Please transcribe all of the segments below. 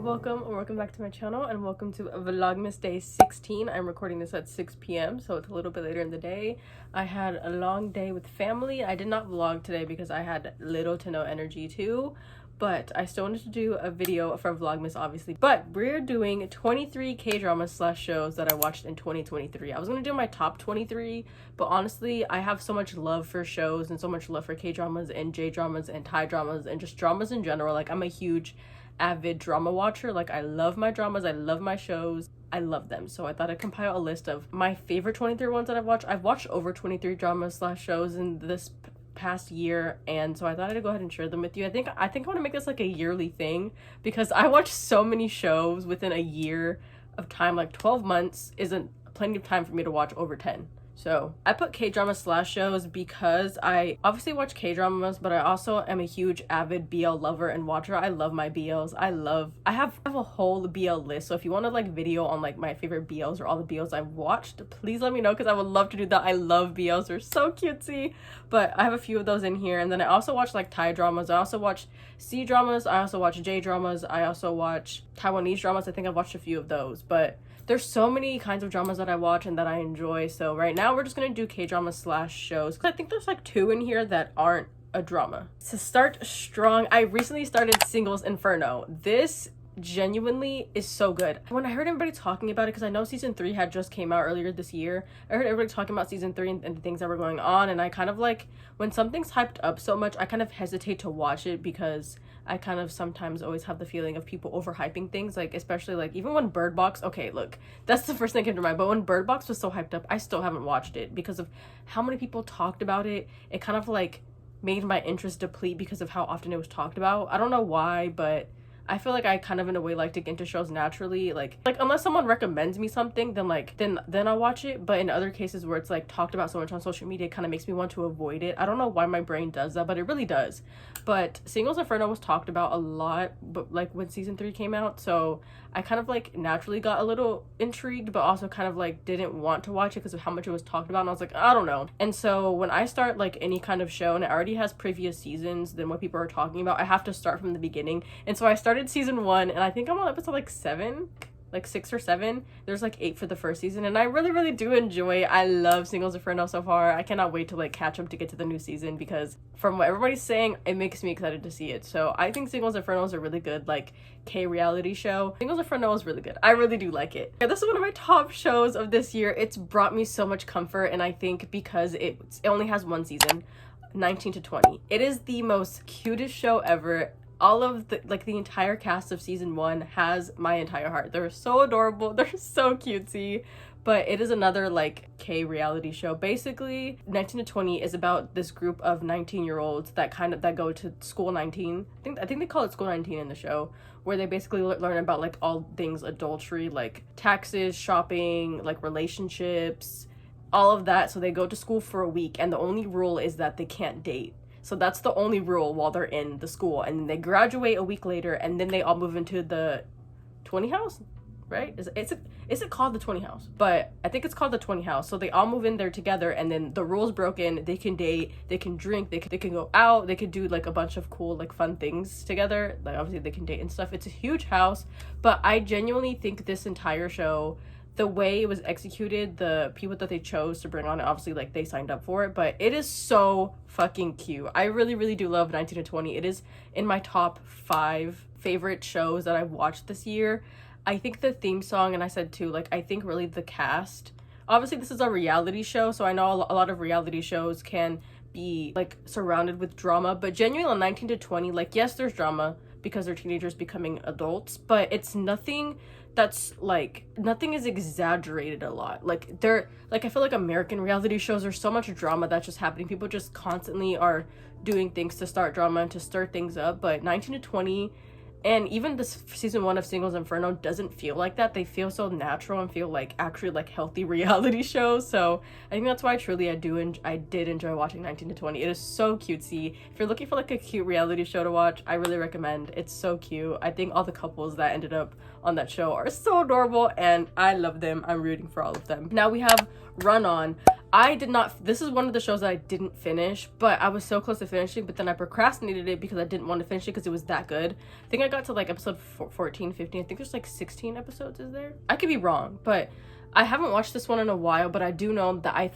welcome or welcome back to my channel, and welcome to vlogmas day 16. I'm recording this at 6 p.m, so it's a little bit later in the day. I had a long day with family. I did not vlog today because I had little to no energy to, but I still wanted to do a video for vlogmas, obviously. But we're doing 23 k-dramas slash shows that I watched in 2023. I was gonna do my top 23, but honestly I have so much love for shows and so much love for k-dramas and j-dramas and thai dramas and just dramas in general. Like, I'm a huge avid drama watcher. Like, I love my dramas, I love my shows, I love them. So I thought I'd compile a list of my favorite 23 ones that I've watched. I've watched over 23 dramas slash shows in this past year, and so I thought I'd go ahead and share them with you. I think I want to make this like a yearly thing because I watch so many shows within a year of time. Like 12 months isn't plenty of time for me to watch over 10. So I put k-drama slash shows because I obviously watch k-dramas, but I also am a huge avid BL lover and watcher. I love my BLs. I have a whole BL list. So if you want to like video on like my favorite BLs or all the BLs I've watched, please let me know because I would love to do that. I love BLs. They're so cutesy. But I have a few of those in here. And then I also watch like Thai dramas. I also watch C dramas. I also watch J dramas. I also watch Taiwanese dramas. I think I've watched a few of those. But there's so many kinds of dramas that I watch and that I enjoy. So right now we're just gonna do k-drama slash shows because I think there's like 2 in here that aren't a drama. To start strong, I recently started Singles Inferno. This genuinely is so good. When I heard everybody talking about it, because I know season 3 had just came out earlier this year, I heard everybody talking about season 3 and the things that were going on, and I kind of like, when something's hyped up so much, I kind of hesitate to watch it because I kind of sometimes always have the feeling of people overhyping things, like especially like even when Bird Box, okay, look, that's the first thing that came to mind, but when Bird Box was so hyped up, I still haven't watched it because of how many people talked about it. It kind of like made my interest deplete because of how often it was talked about. I don't know why, but I feel like I kind of in a way like to get into shows naturally, like unless someone recommends me something, then I'll watch it. But in other cases where it's like talked about so much on social media, it kind of makes me want to avoid it. I don't know why my brain does that, but it really does. But Singles Inferno was talked about a lot, but like when season 3 came out, so I kind of like naturally got a little intrigued, but also kind of like didn't want to watch it because of how much it was talked about, and I was like, I don't know. And so when I start like any kind of show and it already has previous seasons than what people are talking about, I have to start from the beginning. And so I started season 1, and I think I'm on episode like 7, like 6 or 7. There's like 8 for the first season, and I really do enjoy it. I love Singles Inferno so far. I cannot wait to like catch up to get to the new season because from what everybody's saying, it makes me excited to see it. So I think Singles Inferno is a really good like K-reality show. Singles Inferno is really good. I really do like it. Yeah, this is one of my top shows of this year. It's brought me so much comfort, and I think because it only has 1 season, 19 to 20. It is the most cutest show ever. All of the like the entire cast of season 1 has my entire heart. They're so adorable, they're so cutesy. But it is another like K reality show. Basically 19 to 20 is about this group of 19-year-olds that go to school 19. I think they call it school 19 in the show, where they basically learn about like all things adultery, like taxes, shopping, like relationships, all of that. So they go to school for a week, and the only rule is that they can't date. So that's the only rule while they're in the school, and then they graduate a week later, and then they all move into the 20 house, right? Is it called the 20 house? But I think it's called the 20 house. So they all move in there together, and then the rules broken. They can date, they can drink, they can go out, they could do like a bunch of cool like fun things together. Like obviously they can date and stuff. It's a huge house, but I genuinely think this entire show, the way it was executed, the people that they chose to bring on it, obviously like they signed up for it, but it is so fucking cute. I really do love 19 to 20. It is in my top 5 favorite shows that I've watched this year. I think the theme song, and I said too, like I think really the cast, obviously this is a reality show, so I know a lot of reality shows can be like surrounded with drama, but genuinely on 19 to 20, like yes, there's drama because they're teenagers becoming adults, but it's nothing that's like, nothing is exaggerated a lot. Like they're like, I feel like American reality shows, there's so much drama that's just happening. People just constantly are doing things to start drama and to stir things up. But 19 to 20 and even this season 1 of Singles Inferno doesn't feel like that. They feel so natural and feel like actually like healthy reality shows. So I think that's why I did enjoy watching 19 to 20. It is so cutesy. If you're looking for like a cute reality show to watch, I really recommend. It's so cute. I think all the couples that ended up on that show are so adorable, and I love them. I'm rooting for all of them. Now we have Run On. I did not, this is one of the shows that I didn't finish, but I was so close to finishing, but then I procrastinated it because I didn't want to finish it because it was that good. I think I got to like episode 14, 15. I think there's like 16 episodes, is there? I could be wrong, but I haven't watched this one in a while, but I do know that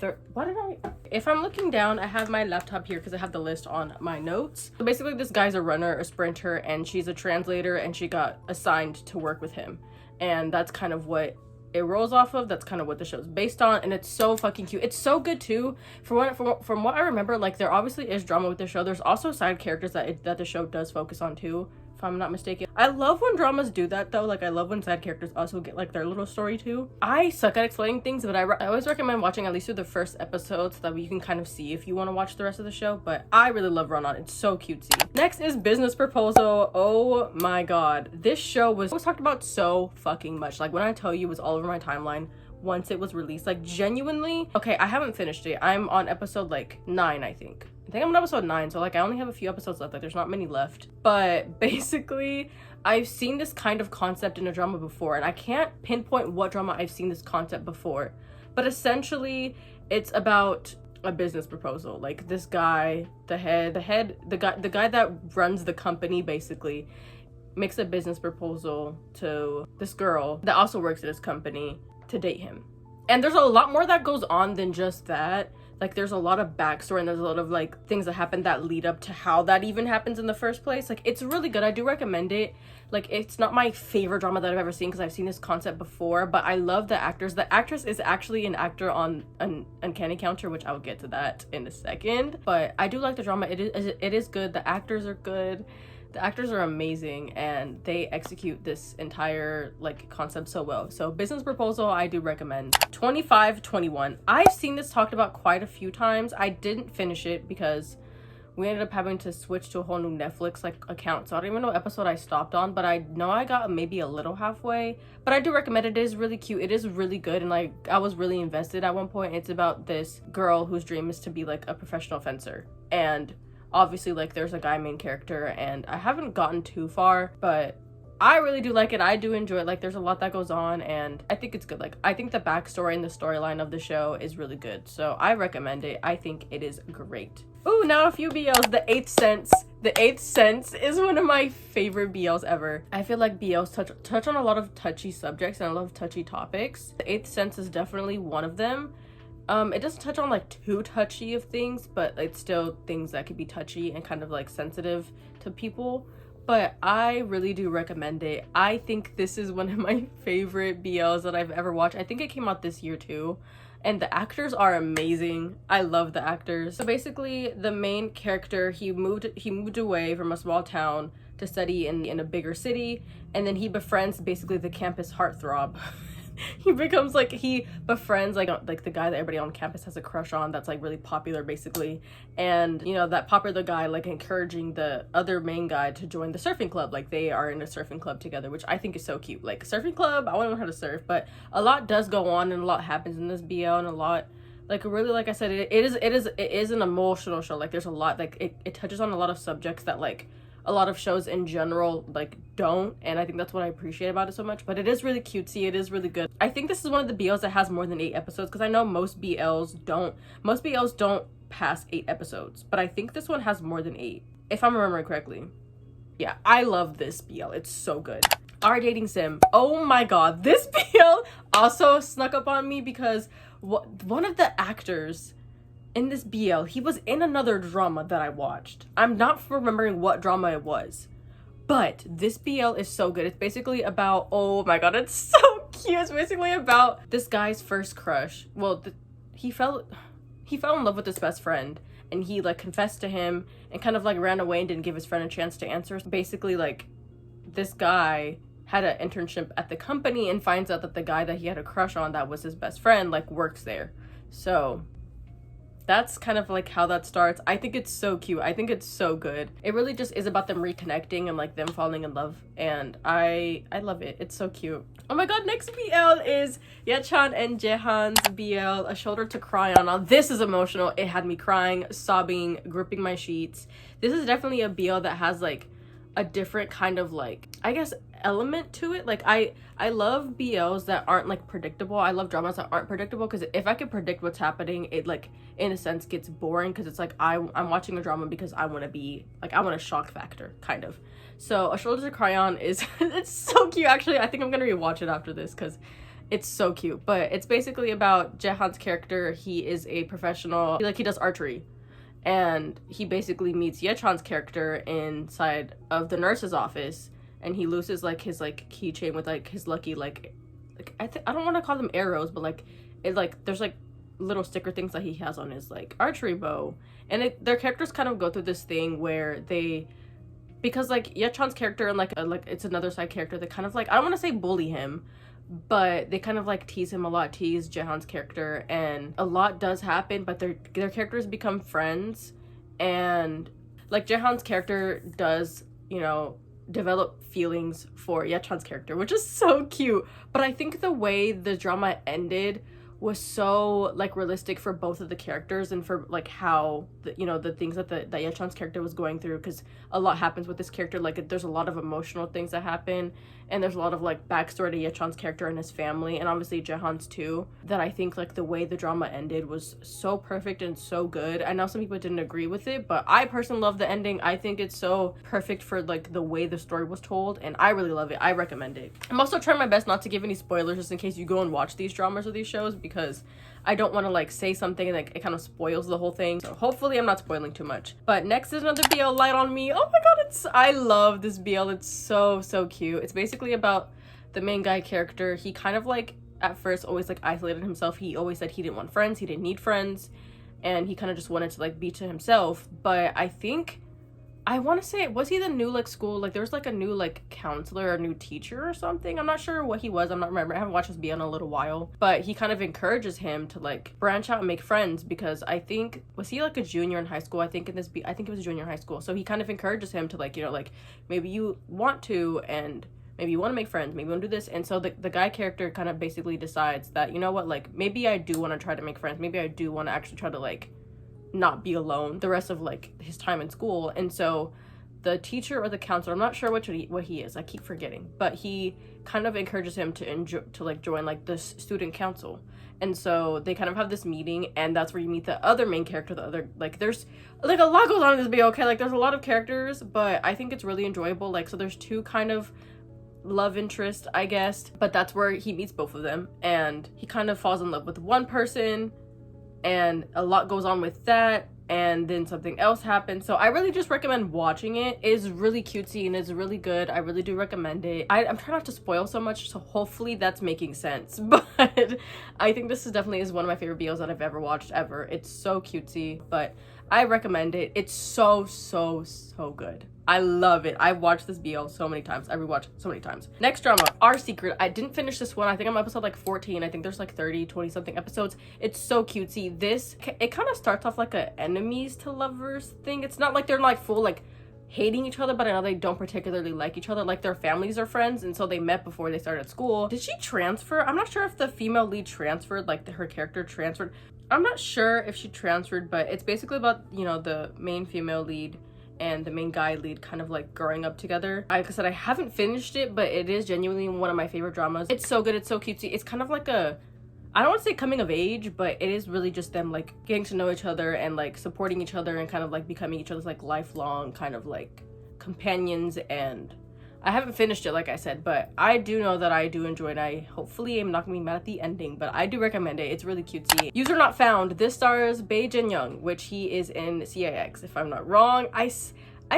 if I'm looking down, I have my laptop here because I have the list on my notes. So basically this guy's a runner, a sprinter, and she's a translator, and she got assigned to work with him. And that's kind of what it rolls off of. That's kind of what the show's based on, and it's so fucking cute. It's so good too. From what I remember, like, there obviously is drama with the show. There's also side characters that the show does focus on too, if I'm not mistaken. I love when dramas do that though. Like, I love when side characters also get like their little story too. I suck at explaining things, but I always recommend watching at least through the first episode so that you can kind of see if you want to watch the rest of the show. But I really love Run On. It's so cutesy. Next is Business Proposal. Oh my god, this show was talked about so fucking much. Like, when I tell you, it was all over my timeline once it was released. Like, genuinely. Okay, I haven't finished it. I'm on episode like 9, I think I'm on episode 9, so like I only have a few episodes left. Like, there's not many left, but basically I've seen this kind of concept in a drama before, and I can't pinpoint what drama I've seen this concept before, but essentially it's about a business proposal. Like, this guy, the guy that runs the company basically makes a business proposal to this girl that also works at his company to date him. And there's a lot more that goes on than just that. Like, there's a lot of backstory, and there's a lot of like things that happen that lead up to how that even happens in the first place. Like, it's really good. I do recommend it. Like, it's not my favorite drama that I've ever seen because I've seen this concept before, but I love the actors. The actress is actually an actor on an Uncanny Counter, which I will get to that in a second. But I do like the drama. It is good. The actors are good. The actors are amazing, and they execute this entire like concept so well. So Business Proposal, I do recommend. 2521. I've seen this talked about quite a few times. I didn't finish it because we ended up having to switch to a whole new Netflix like account, so I don't even know what episode I stopped on, but I know I got maybe a little halfway. But I do recommend it. It is really cute. It is really good, and like I was really invested at one point. It's about this girl whose dream is to be like a professional fencer, and obviously like there's a guy main character, and I haven't gotten too far, but I really do like it. I do enjoy it. Like, there's a lot that goes on, and I think it's good. Like, I think the backstory and the storyline of the show is really good, so I recommend it. I think it is great. Ooh, now a few BLs. The Eighth Sense. The Eighth Sense is one of my favorite BLs ever. I feel like BLs touch on a lot of touchy subjects and a lot of touchy topics. The Eighth Sense is definitely one of them. It doesn't touch on like too touchy of things, but it's still things that could be touchy and kind of like sensitive to people. But I really do recommend it. I think this is one of my favorite BLs that I've ever watched. I think it came out this year too. And the actors are amazing. I love the actors. So basically the main character, he moved away from a small town to study in a bigger city, and then he befriends basically the campus heartthrob. He befriends like the guy that everybody on campus has a crush on, that's like really popular basically. And you know, that popular guy like encouraging the other main guy to join the surfing club. Like, they are in a surfing club together, which I think is so cute. Like, surfing club, I want to learn how to surf. But a lot does go on, and a lot happens in this BL, and a lot, like, really, like I said, it is an emotional show. Like, there's a lot, like it touches on a lot of subjects that like a lot of shows in general like don't, and I think that's what I appreciate about it so much. But it is really cutesy. It is really good. I think this is one of the BLs that has more than 8 episodes, because I know most BLs don't pass 8 episodes, but I think this one has more than 8, if I'm remembering correctly. Yeah, I love this BL. It's so good. Our Dating Sim. Oh my god, this BL also snuck up on me because one of the actors in this BL, he was in another drama that I watched. I'm not remembering what drama it was, but this BL is so good. It's basically about, oh my god, it's so cute. It's basically about this guy's first crush. Well, he fell in love with his best friend, and he like confessed to him and kind of like ran away and didn't give his friend a chance to answer. Basically, like, this guy had an internship at the company and finds out that the guy that he had a crush on, that was his best friend, like works there. So that's kind of like how that starts. I think it's so cute. I think it's so good. It really just is about them reconnecting and like them falling in love, and I love it. It's so cute. Oh my god, next BL is Yechan and Jaehan's BL, A Shoulder to Cry On. Now this is emotional. It had me crying, sobbing, gripping my sheets. This is definitely a BL that has like a different kind of like, I guess, element to it. Like I love BLs that aren't like predictable. I love dramas that aren't predictable, because if I can predict what's happening, it like in a sense gets boring, because it's like I'm watching a drama because I want to be like, I want a shock factor kind of. So A Shoulder to Cry On is it's so cute. Actually, I think I'm gonna rewatch it after this because it's so cute. But it's basically about Jaehan's character. He is a professional, like he does archery, and he basically meets Yechan's character inside of the nurse's office, and he loses like his like keychain with like his lucky like I don't want to call them arrows, but like it like there's like little sticker things that he has on his like archery bow. And their characters kind of go through this thing where they, because like Yechan's character and like it's another side character, they kind of like, I don't want to say bully him, but they kind of like tease him a lot, tease Jaehan's character, and a lot does happen, but their characters become friends. And like Jaehan's character does, you know, develop feelings for Yechan's character, which is so cute. But I think the way the drama ended was so like realistic for both of the characters, and for like how you know, the things that that Yechan's character was going through, because a lot happens with this character. Like there's a lot of emotional things that happen, and there's a lot of like backstory to Yechan's character and his family, and obviously Jaehan's too, that I think like the way the drama ended was so perfect and so good. I know some people didn't agree with it, but I personally love the ending. I think it's so perfect for like the way the story was told, and I really love it. I recommend it. I'm also trying my best not to give any spoilers, just in case you go and watch these dramas or these shows, because I don't want to like say something and like it kind of spoils the whole thing. So hopefully I'm not spoiling too much. But next is another BL, Light on Me. Oh my god, I love this BL. It's so cute. It's basically about the main guy character. He kind of like at first always like isolated himself. He always said he didn't want friends, he didn't need friends, and he kind of just wanted to like be to himself. But I think, I want to say, was he the new like school, like there was like a new like counselor or a new teacher or something? I'm not sure what he was. I'm not remember. I haven't watched this BL in a little while. But he kind of encourages him to like branch out and make friends, because I think, was he like a junior in high school? I think I think it was a junior in high school. So he kind of encourages him to like, you know, like maybe you want to, and maybe you want to make friends, maybe you want to do this. And so the guy character kind of basically decides that, you know what, like maybe I do want to try to make friends. Maybe I do want to actually try to like not be alone the rest of like his time in school. And so the teacher or the counselor, I'm not sure what he is, I keep forgetting, but he kind of encourages him to like join like this student council. And so they kind of have this meeting, and that's where you meet the other main character, the other, like there's like a lot goes on in this video, okay, like there's a lot of characters, but I think it's really enjoyable. Like, so there's two kind of love interest, I guess, but that's where he meets both of them, and he kind of falls in love with one person, and a lot goes on with that, and then something else happens. So I really just recommend watching it. It is really cutesy and it's really good. I really do recommend it. I'm trying not to spoil so much, so hopefully that's making sense. But I think this is definitely one of my favorite BLs that I've ever watched ever. It's so cutesy, but I recommend it. It's so good. I love it. I've watched this BL so many times. I rewatched so many times. Next drama, Our Secret. I didn't finish this one. I think I'm episode like 14. I think there's like 20 something episodes. It's so cutesy. This, it kind of starts off like a enemies to lovers thing. It's not like they're like full like hating each other, but I know they don't particularly like each other. Like their families are friends, and so they met before they started school. Did she transfer? I'm not sure if the female lead transferred, like her character transferred. I'm not sure if she transferred, but it's basically about, you know, the main female lead and the main guy lead kind of like growing up together. Like I said, I haven't finished it, but it is genuinely one of my favorite dramas. It's so good. It's so cutesy. It's kind of like a, I don't want to say coming of age, but it is really just them like getting to know each other and like supporting each other and kind of like becoming each other's like lifelong kind of like companions. And I haven't finished it, like I said, but I do know that I do enjoy it. I hopefully am not gonna be mad at the ending, but I do recommend it. It's really cutesy. User not found. This stars Bae Jin Young, which he is in CIX, if I'm not wrong. I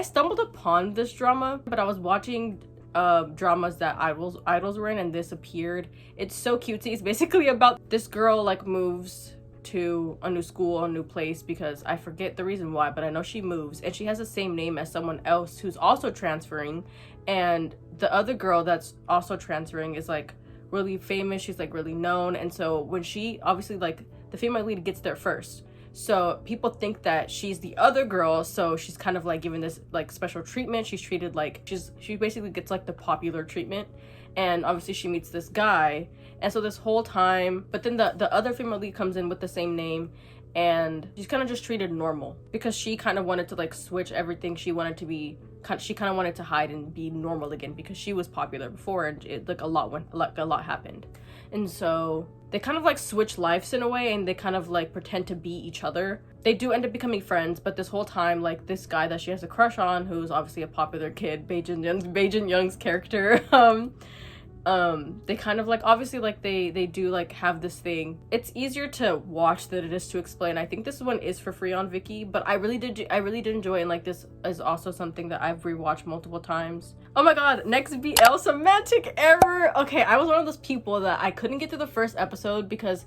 stumbled upon this drama, but I was watching dramas that idols were in, and this appeared. It's so cutesy. It's basically about this girl like moves to a new school, a new place, because I forget the reason why, but I know she moves, and she has the same name as someone else who's also transferring. And the other girl that's also transferring is like really famous. She's like really known. And so when she, obviously like the female lead gets there first, so people think that she's the other girl, so she's kind of like given this like special treatment. She's treated like she basically gets like the popular treatment. And obviously she meets this guy, and so this whole time, but then the other female lead comes in with the same name, and she's kind of just treated normal because she kind of wanted to like switch everything. She wanted to be she kind of wanted to hide and be normal again because she was popular before, and a lot happened. And so they kind of like switch lives in a way, and they kind of like pretend to be each other. They do end up becoming friends, but this whole time, like, this guy that she has a crush on, who's obviously a popular kid, Bae Young's character, they kind of like, obviously, like, they do like have this thing. It's easier to watch than it is to explain. I think this one is for free on Viki, but I really did enjoy it, and like, this is also something that I've rewatched multiple times. Oh my god, next BL, semantic error. Okay, I was one of those people that I couldn't get through the first episode because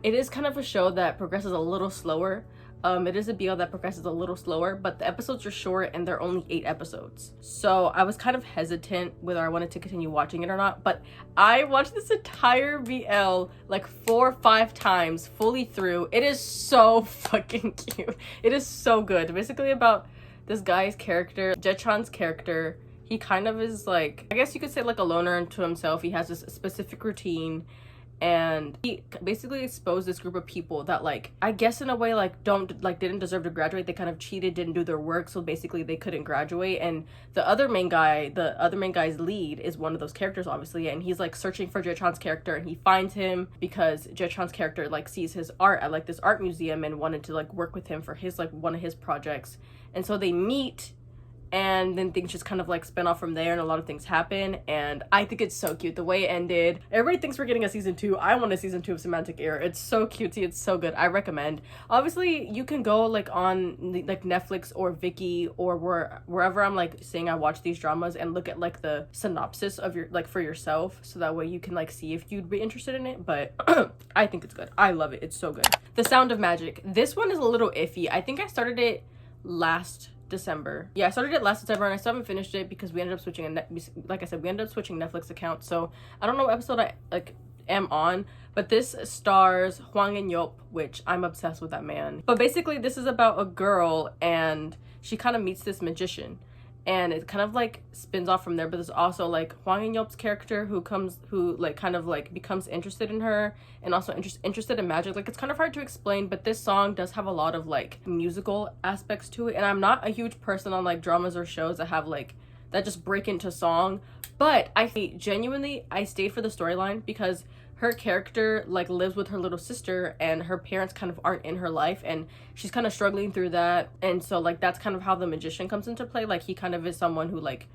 it is kind of a show that progresses a little slower. It is a BL that progresses a little slower, but the episodes are short and they're only 8 episodes. So I was kind of hesitant whether I wanted to continue watching it or not, but I watched this entire BL like 4 or 5 times fully through. It is so fucking cute. It is so good. Basically about this guy's character, Jaechan's character. He kind of is like, I guess you could say like a loner unto himself. He has this specific routine, and he basically exposed this group of people that, like, I guess in a way, like, didn't deserve to graduate. They kind of cheated, didn't do their work, so basically they couldn't graduate. And the other main guy's lead is one of those characters, obviously, and he's like searching for Jaechan's character, and he finds him because Jaechan's character like sees his art at like this art museum and wanted to like work with him for his like one of his projects. And so they meet, and then things just kind of like spin off from there, and a lot of things happen, and I think it's so cute the way it ended. Everybody thinks we're getting a season 2. I want a season 2 of Semantic Error. It's so cutesy, it's so good. I recommend. Obviously you can go like on like Netflix or Viki or wherever I'm like saying I watch these dramas, and look at like the synopsis of your like for yourself, so that way you can like see if you'd be interested in it. But I think it's good. I love it. It's so good. The Sound of Magic. This one is a little iffy. I think I started it last December. Yeah, I started it last December, and I still haven't finished it because we ended up switching like I said, we ended up switching Netflix accounts. So I don't know what episode I like am on, but this stars Hwang In-yeop, which I'm obsessed with that man. But basically this is about a girl, and she kind of meets this magician, and it kind of like spins off from there. But there's also like Hwang In-yeop's character who like kind of like becomes interested in her, and also interested in magic. Like, it's kind of hard to explain, but this song does have a lot of like musical aspects to it. And I'm not a huge person on like dramas or shows that have like that just break into song, but I genuinely stayed for the storyline because her character like lives with her little sister, and her parents kind of aren't in her life, and she's kind of struggling through that. And so like that's kind of how the magician comes into play. Like, he kind of is someone who like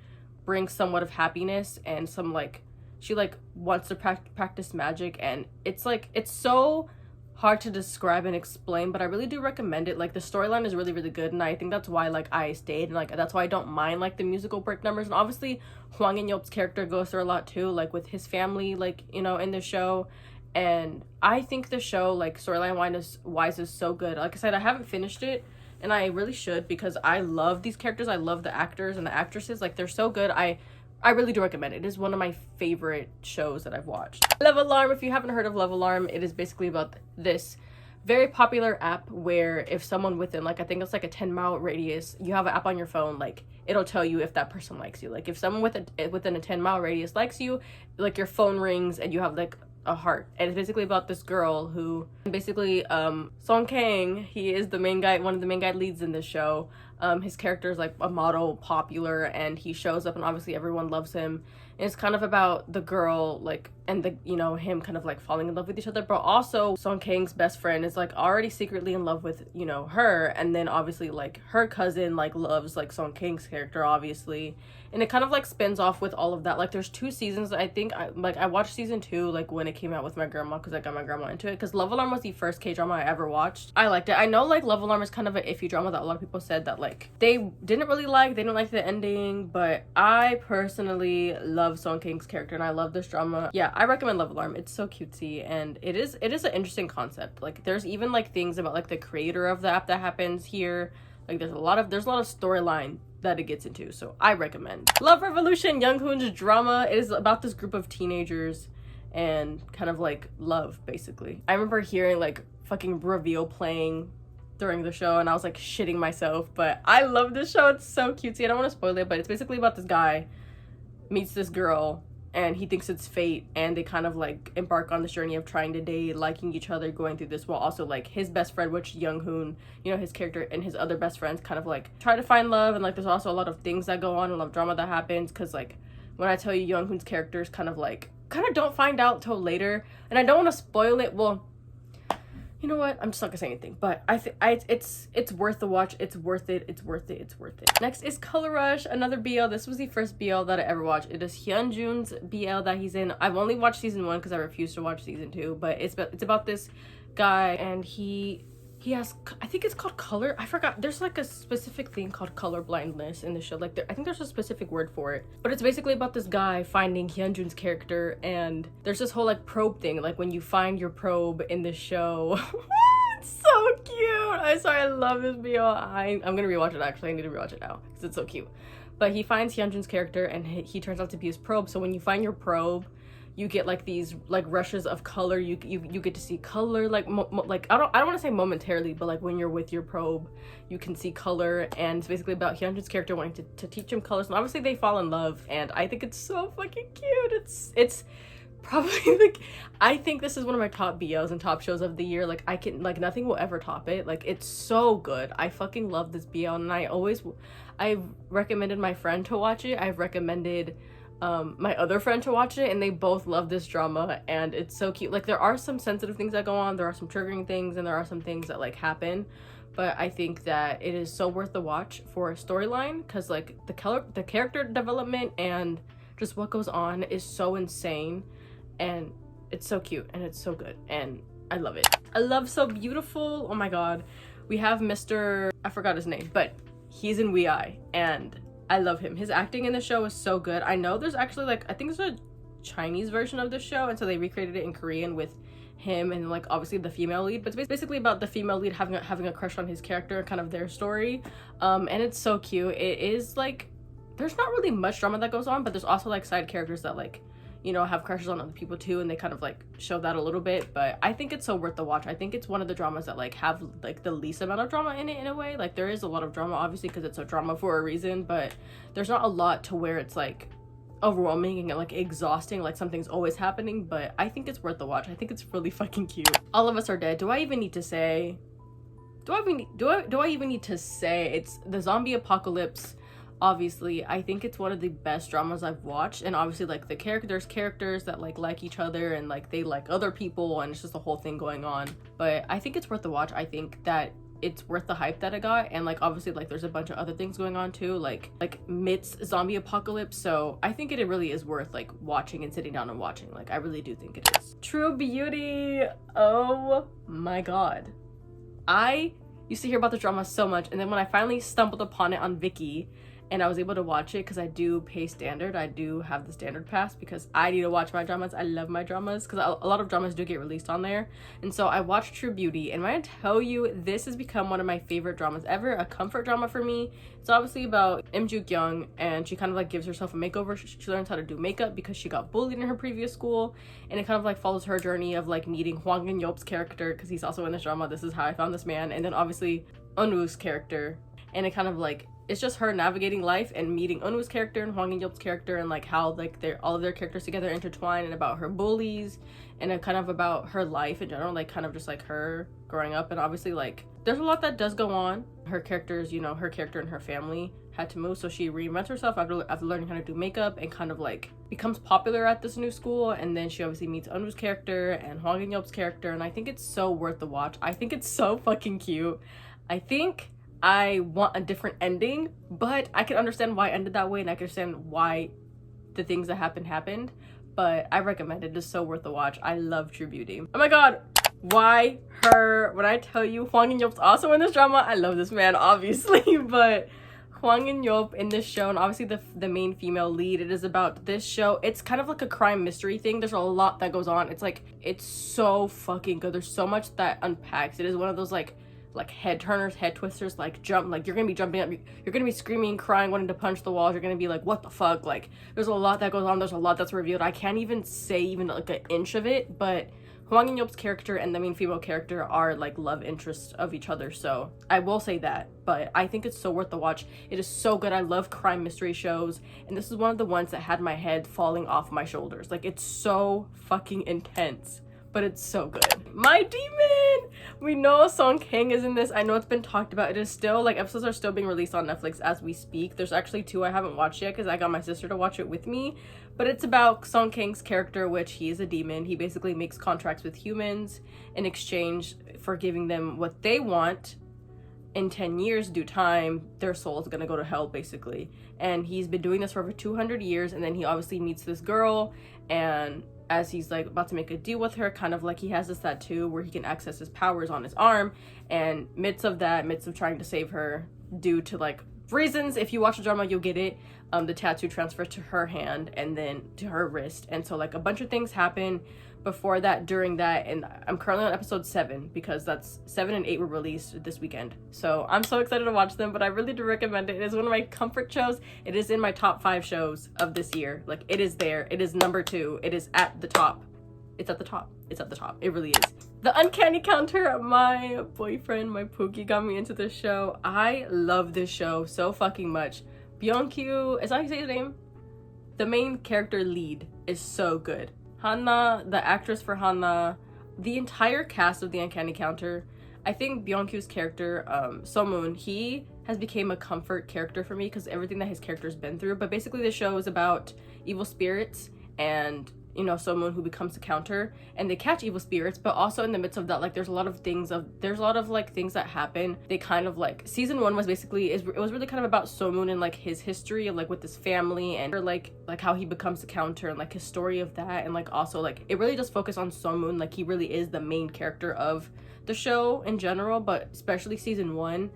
brings somewhat of happiness, and some like she like wants to practice magic, and it's like it's so hard to describe and explain, but I really do recommend it. Like, the storyline is really, really good, and I think that's why like I stayed, and like that's why I don't mind like the musical break numbers. And obviously Hwang In-yeop's character goes through a lot too, like with his family, like, you know, in the show. And I think the show, like, storyline wise is so good. Like I said, I haven't finished it, and I really should, because I love these characters. I love the actors and the actresses. Like, they're so good. I really do recommend it. It is one of my favorite shows that I've watched. Love Alarm. If you haven't heard of Love Alarm, it is basically about this very popular app where if someone within, like, I think it's like a 10-mile radius, you have an app on your phone, like, it'll tell you if that person likes you. Like, if someone within a 10-mile radius likes you, like, your phone rings and you have like a heart. And it's basically about this girl who basically Song Kang, he is the main guy, one of the main guy leads in this show. His character is like a model, popular, and he shows up, and obviously everyone loves him. And it's kind of about the girl, like, and the, you know, him kind of like falling in love with each other, but also Song Kang's best friend is like already secretly in love with, you know, her. And then obviously like her cousin like loves like Song Kang's character, obviously. And it kind of like spins off with all of that. Like, there's 2 seasons. I think I watched season 2 like when it came out with my grandma, because I got my grandma into it, because Love Alarm was the first K-drama I ever watched. I liked it. I know like Love Alarm is kind of an iffy drama that a lot of people said that like they didn't really like. They didn't like the ending, but I personally love Song Kang's character, and I love this drama. Yeah, I recommend Love Alarm. It's so cutesy, and it is an interesting concept. Like, there's even like things about like the creator of the app that happens here. Like, there's a lot of storyline that it gets into, so I recommend. Love Revolution, Younghoon's drama. It is about this group of teenagers and kind of like love, basically. I remember hearing like fucking Reveal playing during the show, and I was like shitting myself, but I love this show. It's so cutesy. I don't want to spoil it, but it's basically about this guy meets this girl, and he thinks it's fate, and they kind of like embark on this journey of trying to date, liking each other, going through this, while also like his best friend, which Young Hoon, you know, his character, and his other best friends kind of like try to find love. And like there's also a lot of things that go on, a lot of drama that happens, because like when I tell you, Young Hoon's characters kind of don't find out till later, and I don't want to spoil it. Well, you know what? I'm just not gonna say anything, but it's worth the watch. It's worth it. It's worth it. It's worth it. Next is Color Rush, another BL. This was the first BL that I ever watched. It is Hyunjun's BL that he's in. I've only watched season 1 because I refused to watch season 2, but it's about this guy, and he has, I think it's called color. I forgot. There's like a specific thing called color blindness in the show. Like I think there's a specific word for it. But it's basically about this guy finding Hyunjun's character, and there's this whole like probe thing. Like when you find your probe in the show. It's so cute. I love this BL. I'm gonna rewatch it actually. I need to rewatch it now because it's so cute. But he finds Hyunjun's character, and he turns out to be his probe. So when you find your probe, you get like these like rushes of color. You get to see color like like I don't want to say momentarily, but like when you're with your probe, you can see color. And it's basically about Hyunjin's character wanting to teach him colors, and obviously they fall in love. And I think it's so fucking cute. It's probably like, I think this is one of my top BLs and top shows of the year. Like I can, like nothing will ever top it. Like it's so good. I fucking love this BL, and I've recommended my friend to watch it. I've recommended my other friend to watch it, and they both love this drama, and it's so cute. Like there are some sensitive things that go on, there are some triggering things, and there are some things that like happen, but I think that it is so worth the watch for a storyline, because like the character development and just what goes on is so insane, and it's so cute, and it's so good, and I love it. I love So Beautiful. Oh my god, we have Mr. I forgot his name, but he's in We I, and I love him. His acting in the show is so good. I know there's actually like, I think there's a Chinese version of the show, and so they recreated it in Korean with him and like obviously the female lead, but it's basically about the female lead having a crush on his character, kind of their story. And it's so cute. It is like, there's not really much drama that goes on, but there's also like side characters that like, you know, have crushes on other people too, and they kind of like show that a little bit. But I think it's so worth the watch. I think it's one of the dramas that like have like the least amount of drama in it, in a way. Like there is a lot of drama obviously because it's a drama for a reason, but there's not a lot to where it's like overwhelming and like exhausting, like something's always happening. But I think it's worth the watch. I think it's really fucking cute. All of Us Are Dead. Do I even need to say it's the zombie apocalypse? Obviously, I think it's one of the best dramas I've watched, and obviously like the characters that like each other, and like they like other people, and it's just a whole thing going on. But I think it's worth the watch. I think that it's worth the hype that it got, and like obviously like there's a bunch of other things going on too, like midst zombie apocalypse. So I think it really is worth like watching and sitting down and watching. Like I really do think it is. True Beauty. Oh my god, I used to hear about the drama so much, and then when I finally stumbled upon it on Viki and I was able to watch it, because I do pay standard, I do have the standard pass because I need to watch my dramas. I love my dramas because a lot of dramas do get released on there. And so I watched True Beauty, and when I tell you, this has become one of my favorite dramas ever, a comfort drama for me. It's obviously about Im Juk-young, and she kind of like gives herself a makeover. She learns how to do makeup because she got bullied in her previous school, and it kind of like follows her journey of like meeting Hwang In-yeop's character, because he's also in this drama. This is how I found this man. And then obviously Eunwoo's character, and it kind of like, it's just her navigating life and meeting Eunwoo's character and Hwang In-yeop's character, and like how like all of their characters together intertwine, and about her bullies, and kind of about her life in general, like kind of just like her growing up. And obviously like there's a lot that does go on. Her characters, you know, her character and her family had to move, so she reinvents herself after learning how to do makeup, and kind of like becomes popular at this new school. And then she obviously meets Eunwoo's character and Hwang In-yeop's character, and I think it's so worth the watch. I think it's so fucking cute. I think I want a different ending, but I can understand why it ended that way, and I can understand why the things that happened, but I recommend it. It's so worth the watch. I love True Beauty. Oh my god, why her? When I tell you Hwang In-yeop's also in this drama, I love this man obviously, but Hwang In-yeop in this show, and obviously the main female lead, it is about this show. It's kind of like a crime mystery thing. There's a lot that goes on. It's like, it's so fucking good. There's so much that unpacks. It is one of those like head turners, head twisters, like jump, like you're gonna be jumping up, you're gonna be screaming, crying, wanting to punch the walls. You're gonna be like, what the fuck? Like there's a lot that goes on. There's a lot that's revealed. I can't even say even like an inch of it, but Hwang In-yeop's character and the main female character are like love interests of each other, so I will say that. But I think it's so worth the watch. It is so good. I love crime mystery shows, and this is one of the ones that had my head falling off my shoulders. Like, it's so fucking intense, but it's so good. My demon! We know Song Kang is in this. I know it's been talked about. It is still, like, episodes are still being released on Netflix as we speak. There's actually 2 I haven't watched yet because I got my sister to watch it with me. But it's about Song Kang's character, which he is a demon. He basically makes contracts with humans in exchange for giving them what they want. In 10 years due time, their soul is gonna go to hell, basically. And he's been doing this for over 200 years, and then he obviously meets this girl, and as he's like about to make a deal with her, kind of like he has this tattoo where he can access his powers on his arm, and midst of trying to save her due to like reasons, if you watch the drama you'll get it, the tattoo transfers to her hand and then to her wrist, and so like a bunch of things happen before that, during that, and I'm currently on episode 7 because that's 7 and 8 were released this weekend. So I'm so excited to watch them, but I really do recommend it. It is one of my comfort shows. It is in my top 5 shows of this year. Like, it is there. It is number 2. It is at the top. It's at the top. It's at the top. It really is. The Uncanny Counter, my boyfriend, my Pookie, got me into this show. I love this show so fucking much. Byung-kyu, is that how you say his name? The main character lead is so good. Hanna, the actress for Hanna, the entire cast of the Uncanny Counter. I think Byung-kyu's character, So-moon, he has become a comfort character for me because everything that his character's been through. But basically the show is about evil spirits and, you know, So-moon who becomes the counter, and they catch evil spirits, but also in the midst of that, like, there's a lot of things that happen. They kind of like, season 1 was basically, it was really kind of about So-moon and like his history of like with his family, and like how he becomes the counter and like his story of that, and like also like it really does focus on So-moon. Like, he really is the main character of the show in general, but especially season 1,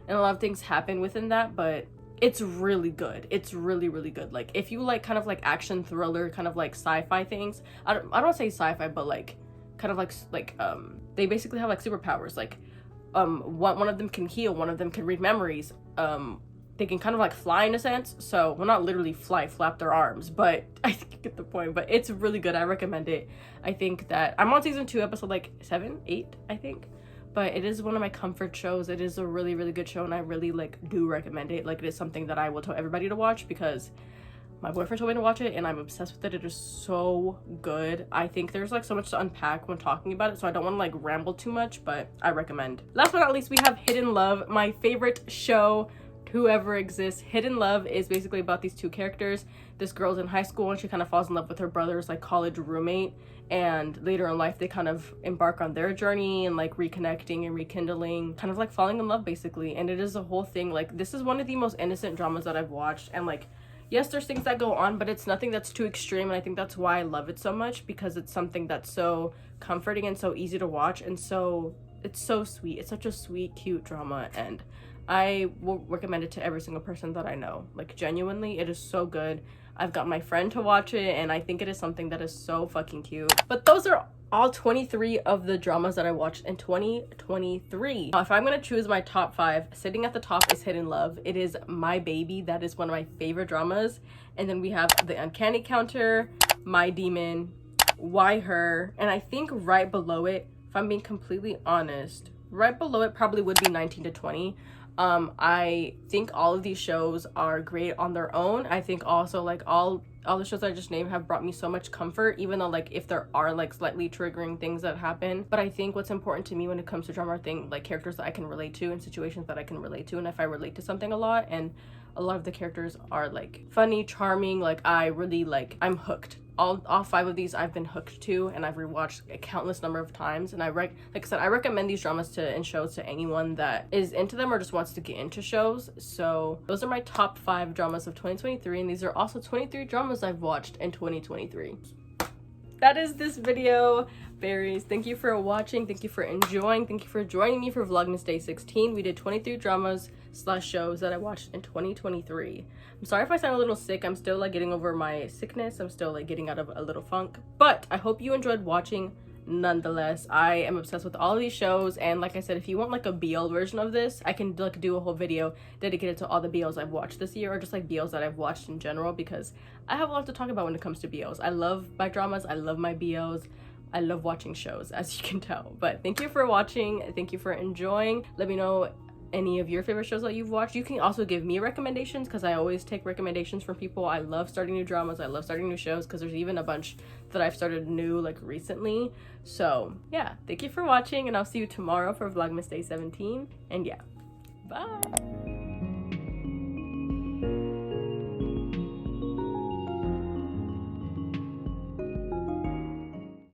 and a lot of things happen within that, but it's really good. It's really, really good. Like, if you like kind of like action thriller, kind of like sci-fi things, I don't want to say sci-fi, but like kind of like they basically have like superpowers. Like one of them can heal, one of them can read memories. They can kind of like fly in a sense. So, well, not literally fly, flap their arms, but I think you get the point. But it's really good. I recommend it. I think that I'm on season 2, episode like 7, 8, I think. But it is one of my comfort shows. It is a really, really good show, and I really like do recommend it. Like, it is something that I will tell everybody to watch because my boyfriend told me to watch it and I'm obsessed with it. It is so good. I think there's like so much to unpack when talking about it, so I don't want to like ramble too much, but I recommend. Last but not least, we have Hidden Love, my favorite show to ever exist. Hidden Love is basically about these 2 characters. This girl's in high school and she kind of falls in love with her brother's like college roommate, and later in life they kind of embark on their journey and like reconnecting and rekindling, kind of like falling in love basically. And it is a whole thing. Like, this is one of the most innocent dramas that I've watched, and like, yes, there's things that go on, but it's nothing that's too extreme, and I think that's why I love it so much, because it's something that's so comforting and so easy to watch, and so it's so sweet. It's such a sweet, cute drama, and I will recommend it to every single person that I know. Like, genuinely, it is so good. I've got my friend to watch it, and I think it is something that is so fucking cute. But those are all 23 of the dramas that I watched in 2023. Now, if I'm gonna choose my top 5, sitting at the top is Hidden Love. It is my baby. That is one of my favorite dramas. And then we have The Uncanny Counter, My Demon, Why Her, and I think right below it, if I'm being completely honest, right below it probably would be 19 to 20. I think all of these shows are great on their own. I think also like all the shows I just named have brought me so much comfort, even though like if there are like slightly triggering things that happen. But I think what's important to me when it comes to drama are things like characters that I can relate to and situations that I can relate to. And if I relate to something a lot, and a lot of the characters are like funny, charming, like I really like, I'm hooked. All 5 of these I've been hooked to, and I've rewatched a countless number of times. And like I said, I recommend these dramas and shows to anyone that is into them or just wants to get into shows. So those are my top 5 dramas of 2023, and these are also 23 dramas I've watched in 2023. That is this video, berries. Thank you for watching. Thank you for enjoying. Thank you for joining me for Vlogmas Day 16. We did 23 dramas / shows that I watched in 2023. I'm sorry if I sound a little sick. I'm still like getting over my sickness. I'm still like getting out of a little funk, but I hope you enjoyed watching nonetheless. I am obsessed with all of these shows, and like I said, if you want like a BL version of this, I can like do a whole video dedicated to all the BLs I've watched this year, or just like BLs that I've watched in general, because I have a lot to talk about when it comes to BLs. I love my dramas, I love my BLs. I love watching shows, as you can tell. But thank you for watching. Thank you for enjoying. Let me know any of your favorite shows that you've watched. You can also give me recommendations, because I always take recommendations from people. I love starting new dramas. I love starting new shows, because there's even a bunch that I've started new like recently. So yeah, thank you for watching, and I'll see you tomorrow for Vlogmas Day 17. And yeah, bye.